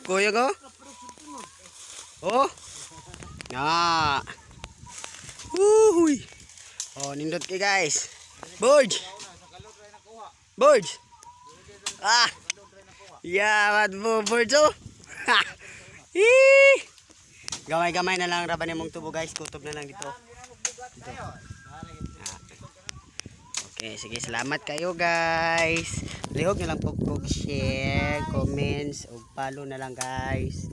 Kuya ko? Oh. Nga. Uhuy. Oh, nindot kay guys. Birds. Birds. Ah. Yeah, what mo birds oh. Ha. Gamay-gamay na lang raban mong tubo guys. Kutob na lang dito. Okay, sige, salamat kayo guys. Lihog na lang po share, comments, o follow na lang guys.